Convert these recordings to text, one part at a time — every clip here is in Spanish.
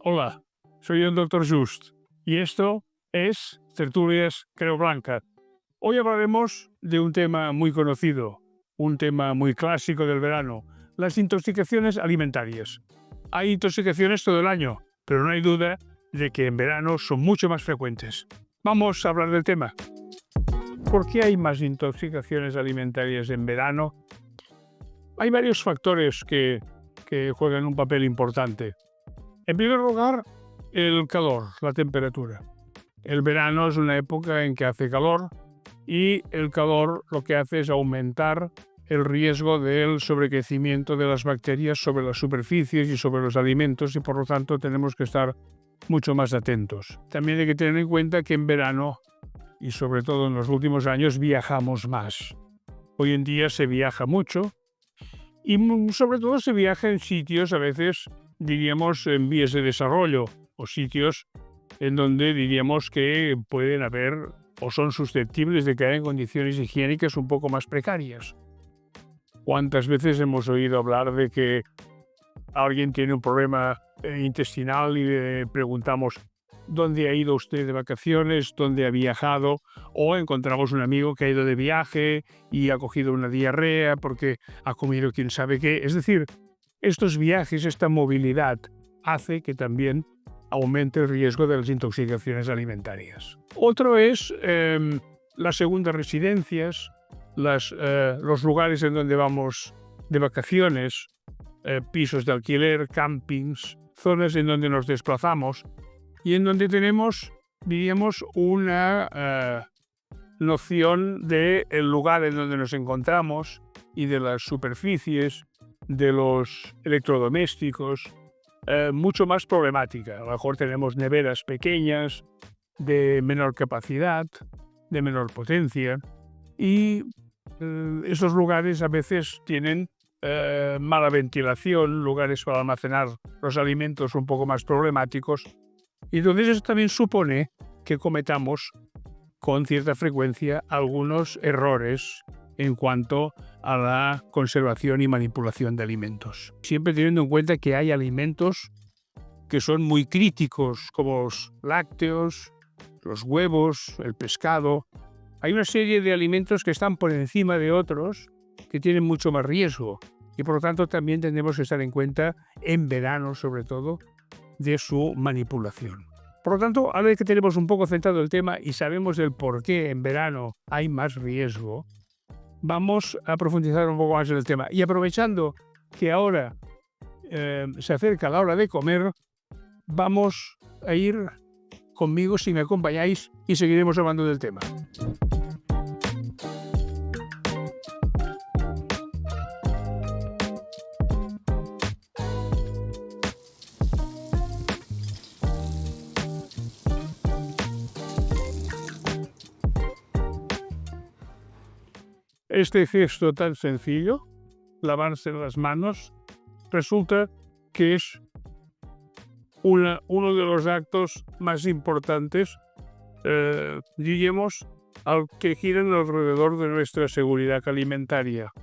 Hola, soy el Dr. Just y esto es Tertulias Creu Blanca. Hoy hablaremos de un tema muy conocido, un tema muy clásico del verano, las intoxicaciones alimentarias. Hay intoxicaciones todo el año, pero no hay duda de que en verano son mucho más frecuentes. Vamos a hablar del tema. ¿Por qué hay más intoxicaciones alimentarias en verano? Hay varios factores que juegan un papel importante. En primer lugar, el calor, la temperatura. El verano es una época en que hace calor y el calor lo que hace es aumentar el riesgo del sobrecrecimiento de las bacterias sobre las superficies y sobre los alimentos y por lo tanto tenemos que estar mucho más atentos. También hay que tener en cuenta que en verano y sobre todo en los últimos años viajamos más. Hoy en día se viaja mucho y sobre todo se viaja en sitios a veces diríamos en vías de desarrollo o sitios en donde diríamos que pueden haber o son susceptibles de caer en condiciones higiénicas un poco más precarias. ¿Cuántas veces hemos oído hablar de que alguien tiene un problema intestinal y le preguntamos dónde ha ido usted de vacaciones, dónde ha viajado, o encontramos un amigo que ha ido de viaje y ha cogido una diarrea porque ha comido quién sabe qué? Es decir, estos viajes, esta movilidad, hace que también aumente el riesgo de las intoxicaciones alimentarias. Otro es las segundas residencias, los lugares en donde vamos de vacaciones, pisos de alquiler, campings, zonas en donde nos desplazamos y en donde tenemos, diríamos, una noción del lugar en donde nos encontramos y de las superficies, de los electrodomésticos, mucho más problemática. A lo mejor tenemos neveras pequeñas, de menor capacidad, de menor potencia, y esos lugares a veces tienen mala ventilación, lugares para almacenar los alimentos un poco más problemáticos, y entonces eso también supone que cometamos con cierta frecuencia algunos errores en cuanto a la conservación y manipulación de alimentos. Siempre teniendo en cuenta que hay alimentos que son muy críticos, como los lácteos, los huevos, el pescado. Hay una serie de alimentos que están por encima de otros que tienen mucho más riesgo y por lo tanto también tenemos que estar en cuenta, en verano sobre todo, de su manipulación. Por lo tanto, ahora que tenemos un poco centrado el tema y sabemos el por qué en verano hay más riesgo, vamos a profundizar un poco más en el tema. Y aprovechando que ahora se acerca la hora de comer, vamos a ir conmigo, si me acompañáis, y seguiremos hablando del tema. Este gesto tan sencillo, lavarse las manos, resulta que es uno de los actos más importantes, diríamos, que giran alrededor de nuestra seguridad alimentaria.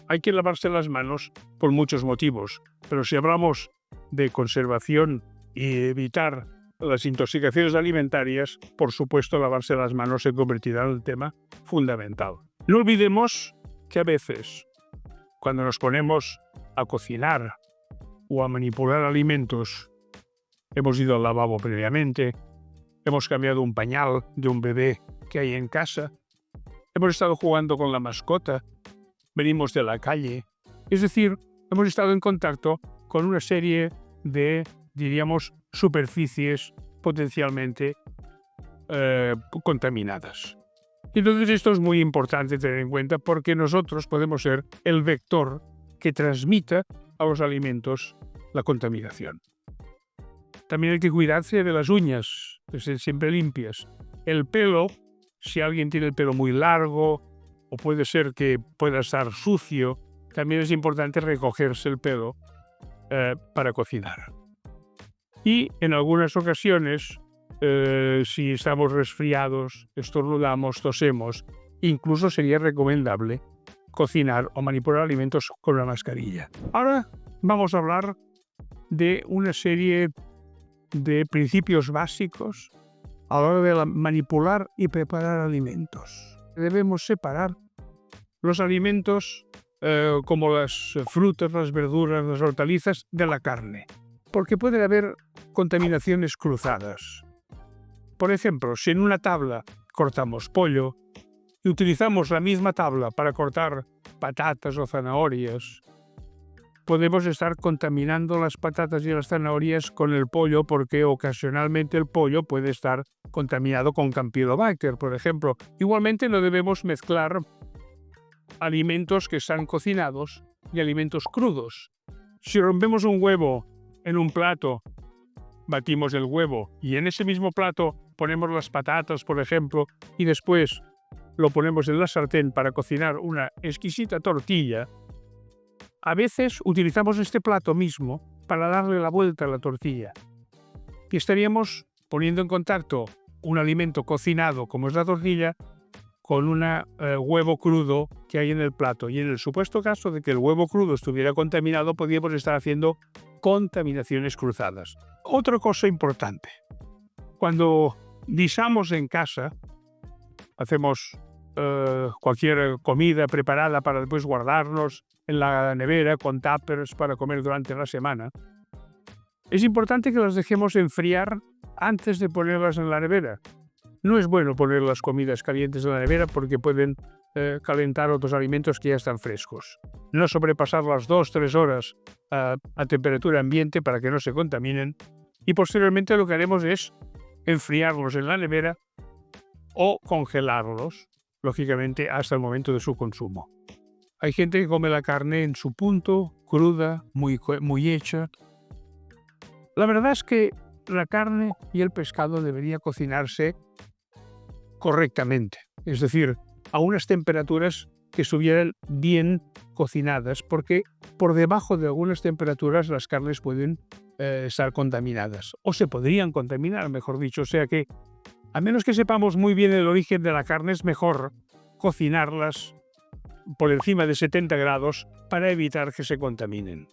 Hay que lavarse las manos por muchos motivos, pero si hablamos de conservación y evitar las intoxicaciones alimentarias, por supuesto, lavarse las manos se convertirá en un tema fundamental. No olvidemos que a veces, cuando nos ponemos a cocinar o a manipular alimentos, hemos ido al lavabo previamente, hemos cambiado un pañal de un bebé que hay en casa, hemos estado jugando con la mascota, venimos de la calle, es decir, hemos estado en contacto con una serie de, diríamos, superficies potencialmente contaminadas. Entonces esto es muy importante tener en cuenta porque nosotros podemos ser el vector que transmita a los alimentos la contaminación. También hay que cuidarse de las uñas, que estén siempre limpias. El pelo, si alguien tiene el pelo muy largo o puede ser que pueda estar sucio, también es importante recogerse el pelo para cocinar. Y en algunas ocasiones, si estamos resfriados, estornudamos, tosemos, incluso sería recomendable cocinar o manipular alimentos con una mascarilla. Ahora vamos a hablar de una serie de principios básicos a la hora de manipular y preparar alimentos. Debemos separar los alimentos como las frutas, las verduras, las hortalizas de la carne, porque puede haber contaminaciones cruzadas. Por ejemplo, si en una tabla cortamos pollo y utilizamos la misma tabla para cortar patatas o zanahorias, podemos estar contaminando las patatas y las zanahorias con el pollo porque ocasionalmente el pollo puede estar contaminado con Campylobacter, por ejemplo. Igualmente no debemos mezclar alimentos que están cocinados y alimentos crudos. Si rompemos un huevo en un plato, batimos el huevo y en ese mismo plato ponemos las patatas, por ejemplo, y después lo ponemos en la sartén para cocinar una exquisita tortilla, a veces utilizamos este plato mismo para darle la vuelta a la tortilla. Y estaríamos poniendo en contacto un alimento cocinado, como es la tortilla, con un huevo crudo que hay en el plato. Y en el supuesto caso de que el huevo crudo estuviera contaminado, podríamos estar haciendo contaminaciones cruzadas. Otra cosa importante. Cuando guisamos en casa, hacemos cualquier comida preparada para después guardarnos en la nevera con tuppers para comer durante la semana. Es importante que las dejemos enfriar antes de ponerlas en la nevera. No es bueno poner las comidas calientes en la nevera porque pueden calentar otros alimentos que ya están frescos. No sobrepasar las 2-3 horas a temperatura ambiente para que no se contaminen. Y posteriormente lo que haremos es enfriarlos en la nevera o congelarlos, lógicamente, hasta el momento de su consumo. Hay gente que come la carne en su punto, cruda, muy hecha. La verdad es que la carne y el pescado debería cocinarse correctamente, es decir, a unas temperaturas que estuvieran bien cocinadas, porque por debajo de algunas temperaturas las carnes pueden estar contaminadas, o se podrían contaminar, mejor dicho. O sea que, a menos que sepamos muy bien el origen de la carne, es mejor cocinarlas por encima de 70 grados para evitar que se contaminen.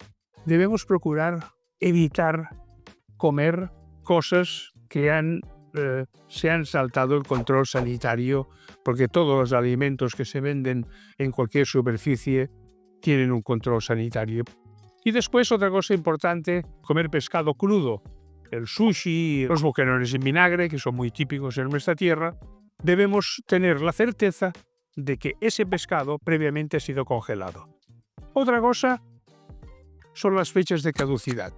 Debemos procurar evitar comer cosas que se han saltado el control sanitario, porque todos los alimentos que se venden en cualquier superficie tienen un control sanitario. Y después, otra cosa importante, comer pescado crudo. El sushi, los boquerones en vinagre, que son muy típicos en nuestra tierra, debemos tener la certeza de que ese pescado previamente ha sido congelado. Otra cosa son las fechas de caducidad.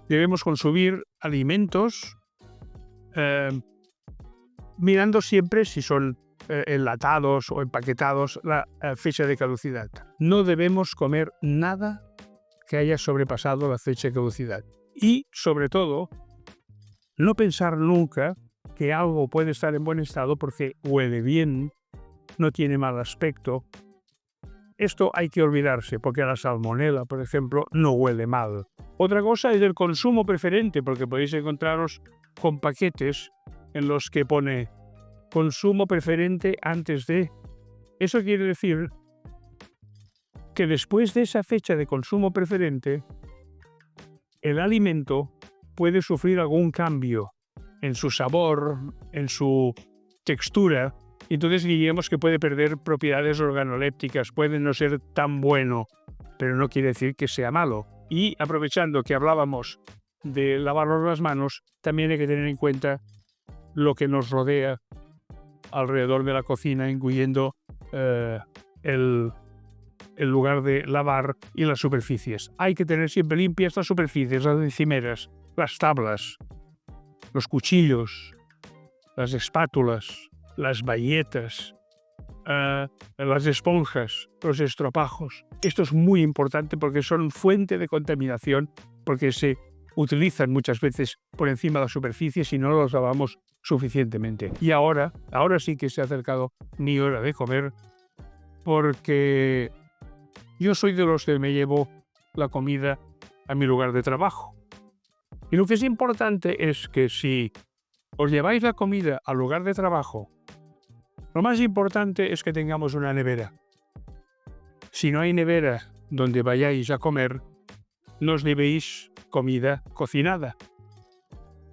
Debemos consumir alimentos mirando siempre si son enlatados o empaquetados la fecha de caducidad. No debemos comer nada que haya sobrepasado la fecha de caducidad. Y, sobre todo, no pensar nunca que algo puede estar en buen estado porque huele bien, no tiene mal aspecto. Esto hay que olvidarse, porque la salmonela, por ejemplo, no huele mal. Otra cosa es el consumo preferente, porque podéis encontraros con paquetes en los que pone consumo preferente antes de. Eso quiere decir que después de esa fecha de consumo preferente, el alimento puede sufrir algún cambio en su sabor, en su textura, y entonces diríamos que puede perder propiedades organolépticas, puede no ser tan bueno, pero no quiere decir que sea malo. Y aprovechando que hablábamos de lavarnos las manos, también hay que tener en cuenta lo que nos rodea alrededor de la cocina, incluyendo el lugar de lavar y las superficies. Hay que tener siempre limpias las superficies, las encimeras, las tablas, los cuchillos, las espátulas, las bayetas, las esponjas, los estropajos. Esto es muy importante porque son fuente de contaminación, porque se utilizan muchas veces por encima de la superficie si no los lavamos suficientemente. Y ahora sí que se ha acercado mi hora de comer, porque yo soy de los que me llevo la comida a mi lugar de trabajo. Y lo que es importante es que si os lleváis la comida al lugar de trabajo, lo más importante es que tengamos una nevera. Si no hay nevera donde vayáis a comer, no os llevéis comida cocinada,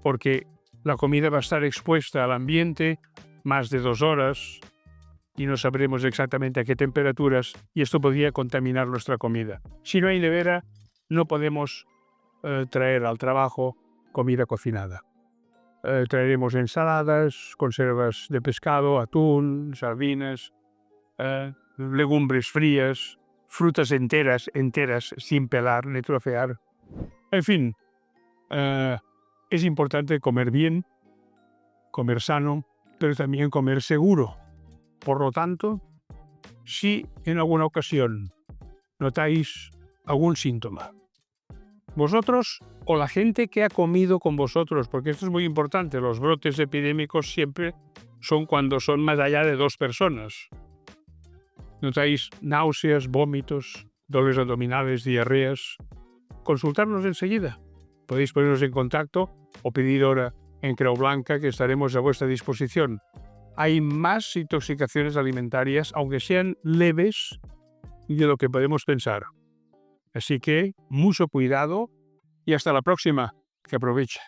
porque la comida va a estar expuesta al ambiente más de 2 horas y no sabremos exactamente a qué temperaturas y esto podría contaminar nuestra comida. Si no hay nevera, no podemos traer al trabajo comida cocinada. Traeremos ensaladas, conservas de pescado, atún, sardinas, legumbres frías, frutas enteras, sin pelar ni trocear. En fin, es importante comer bien, comer sano, pero también comer seguro. Por lo tanto, si en alguna ocasión notáis algún síntoma, vosotros o la gente que ha comido con vosotros, porque esto es muy importante, los brotes epidémicos siempre son cuando son más allá de 2 personas. Notáis náuseas, vómitos, dolores abdominales, diarreas, consultarnos enseguida. Podéis ponernos en contacto o pedir hora en Creu Blanca, que estaremos a vuestra disposición. Hay más intoxicaciones alimentarias, aunque sean leves, de lo que podemos pensar. Así que mucho cuidado y hasta la próxima. Que aproveche.